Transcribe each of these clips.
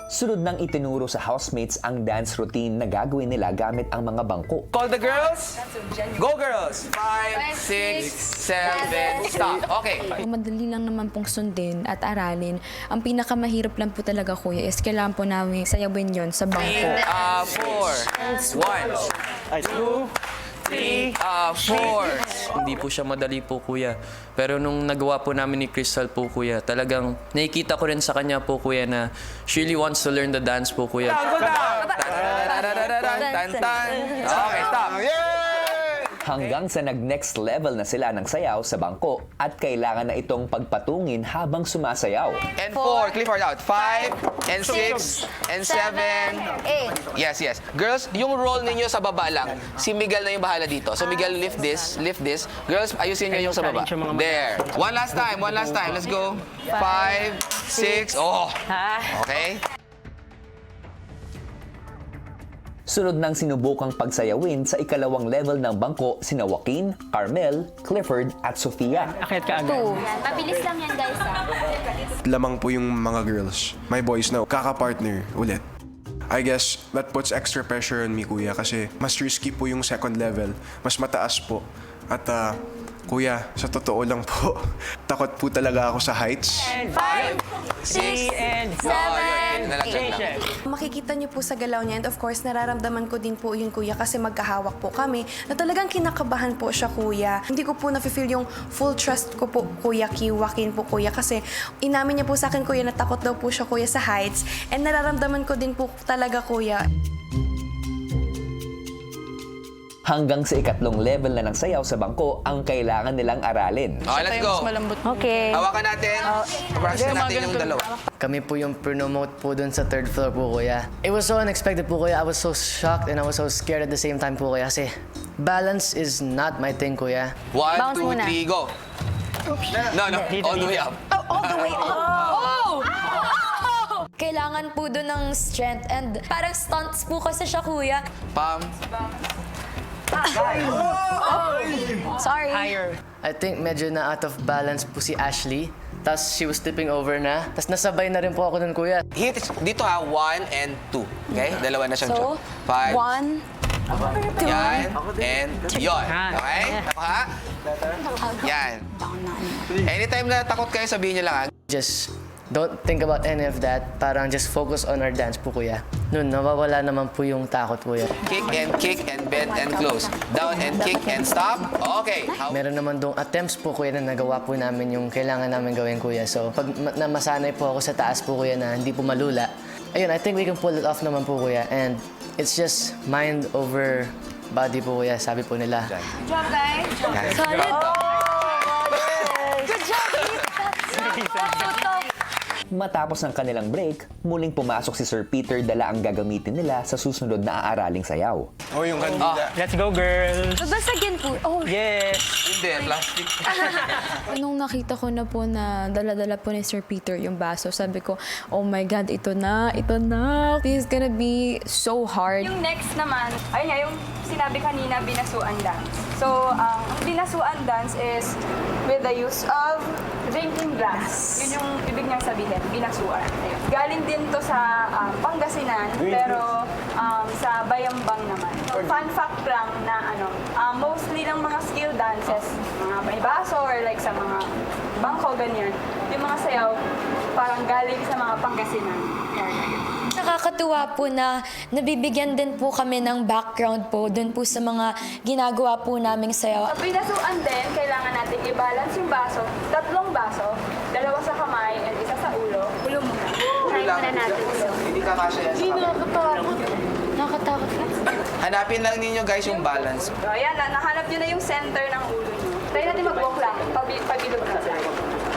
Sunod nang itinuro sa housemates ang dance routine na gagawin nila gamit ang mga bangko. Call the girls. Go girls. 5, 6, 7, stop. Okay. Madali lang naman pong sundin at aralin. Ang pinakamahirap lang po talaga, kuya, is kailangan po namin sayawin yon sa bangko. 4, 1, 2, 3, 4. Hindi po siya madali po, kuya. Pero nung nagawa po namin ni Crystal po, kuya, talagang nakikita ko rin sa kanya po, kuya, na she really wants to learn the dance po, kuya. Go down. Okay, stop. Hanggang sa nag-next level na sila ng sayaw sa bangko at kailangan na itong pagpatungin habang sumasayaw. And 4, Clifford out. 5, and 6, and 7. 8. Yes, yes. Girls, yung role ninyo sa baba lang. Si Miguel na yung bahala dito. So Miguel, lift this, lift this. Girls, ayusin nyo yung sa baba. There. One last time. Let's go. 5, 6. Oh. Okay. Sunod nang sinubukang pagsayawin sa ikalawang level ng bangko sina Joaquin, Carmel, Clifford at Sofia. Akit ka agad. Mabilis lang yan, guys, Lamang po yung mga girls. My boys na kaka-partner ulit. I guess that puts extra pressure on me, kuya, kasi mas risky po yung second level. Mas mataas po. At kuya, sa totoo lang po, takot po talaga ako sa heights. 5, 6, and 7, Change 8. Makikita niyo po sa galaw niya and of course nararamdaman ko din po yun, kuya, kasi magkahawak po kami na talagang kinakabahan po siya, kuya. Hindi ko po na-feel yung full trust ko po, kuya, kay Joaquin po, kuya, kasi inamin niya po sa akin, kuya, na takot daw po siya, kuya, sa heights, and nararamdaman ko din po talaga, kuya. Hanggang sa ikatlong level na ng sayaw sa bangko ang kailangan nilang aralin. Okay, let's go. Okay. Hawakan natin. Practice natin yung dalawa. Kami po yung promote po dun sa third floor po, kuya. It was so unexpected po, kuya. I was so shocked and I was so scared at the same time po, kuya. Kasi balance is not my thing, kuya. 1, Bounce 2, muna. 3, go. No, all the way up. All the way up! Kailangan po doon ng strength and parang stunts po kasi siya, kuya. Pam. Sorry. Higher. I think medyo na out of balance po si Ashley. Tapos she was tipping over na. Tapos nasabay na rin po ako dun, kuya. Hit dito ha, 1 and 2. Okay? Dalawa na siyang So, job. 5. 1, Yan. And yon. Okay? Ha? Yan. Anytime na takot kayo, sabihin niyo lang ha. Just don't think about any of that. Parang just focus on our dance po, kuya. Noon, nawawala naman po yung takot, kuya. Kick and bend and close. Down and kick and stop. Okay. Meron naman dong attempts po, kuya, na nagawa po namin yung kailangan namin gawin, kuya. So, pag namasanay po ako sa taas po, kuya, na hindi po malula, ayun, I think we can pull it off naman po, kuya. And it's just mind over body po, kuya. Sabi po nila. Good job, guys. solid. Good job, Matapos ng kanilang break, muling pumasok si Sir Peter dala ang gagamitin nila sa susunod na aaraling sayaw. Oh, yung kandila. Let's go, girls. Babasagin po. Oh, Yes. Hindi, plastic. nung nakita ko na po na dala-dala po ni Sir Peter yung baso, sabi ko, oh my God, ito na. This is gonna be so hard. Yung next naman, ayun nga, yung sinabi kanina, binasuan dance. So, ang binasuan dance is with the use of drinking glass. Yun yung ibig niyang sabihin, binasuan. Ayun. Galing din to sa Pangasinan, pero sa Bayambang naman. Fun fact lang na mostly ng mga skill dances, mga may baso or like sa mga bangko, ganyan, yung mga sayaw, parang galing sa mga Pangasinan. Nakakatuwa po na nabibigyan din po kami ng background po dun po sa mga ginagawa po naming sayaw. Sa binasuan din, kailangan natin i-balance yung baso. 3 baso, 2 sa kamay and 1 sa ulo. Ulo muna. Try muna natin. Hindi ka kasya yan sa kamay. Nakakatakot na. Hanapin lang ninyo guys yung balance. So, ayan, nahanap nyo na yung center ng ulo nyo. Try natin mag-walk lang, pabilog na.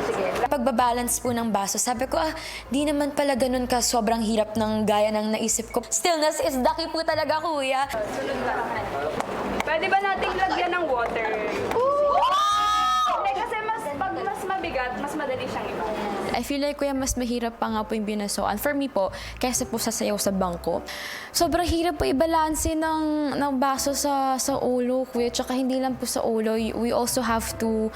Sige. Pagbabalance po ng baso, sabi ko, di naman pala ganun ka sobrang hirap ng gaya ng naisip ko. Stillness is the key po talaga, kuya. Sunod na lang. Pwede ba nating lagyan ng water? Hindi, kasi pag mas mabigat, mas madali siyang iba. I feel like kuya mas mahirap pa nga po yung binasuan. For me po, kaysa po sasayaw sa bangko. Sobrang hirap po i-balanse ng baso sa ulo, kuya. Tsaka hindi lang po sa ulo. We also have to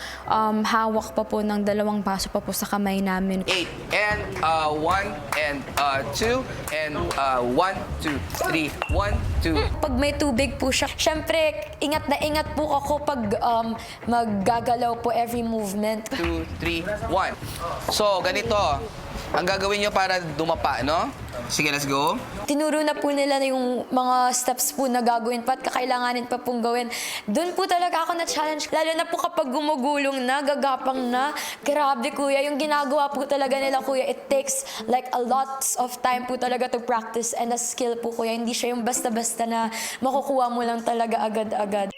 hawak pa po ng 2 baso pa po sa kamay namin. 8 and 1 and 2 and 1, 2, 3, 1, 2. Pag may tubig po siya, syempre, ingat na ingat po ako pag maggagalaw po every movement. 2, 3, 1. So, ganito. Ang gagawin nyo para dumapa, no? Sige, let's go. Tinuro na po nila yung mga steps po na gagawin pa at kakailanganin pa pong gawin. Doon po talaga ako na-challenge. Lalo na po kapag gumugulong na, gagapang na. Grabe kuya, yung ginagawa po talaga nila kuya, it takes like a lot of time po talaga to practice and a skill po kuya. Hindi siya yung basta-basta na makukuha mo lang talaga agad-agad.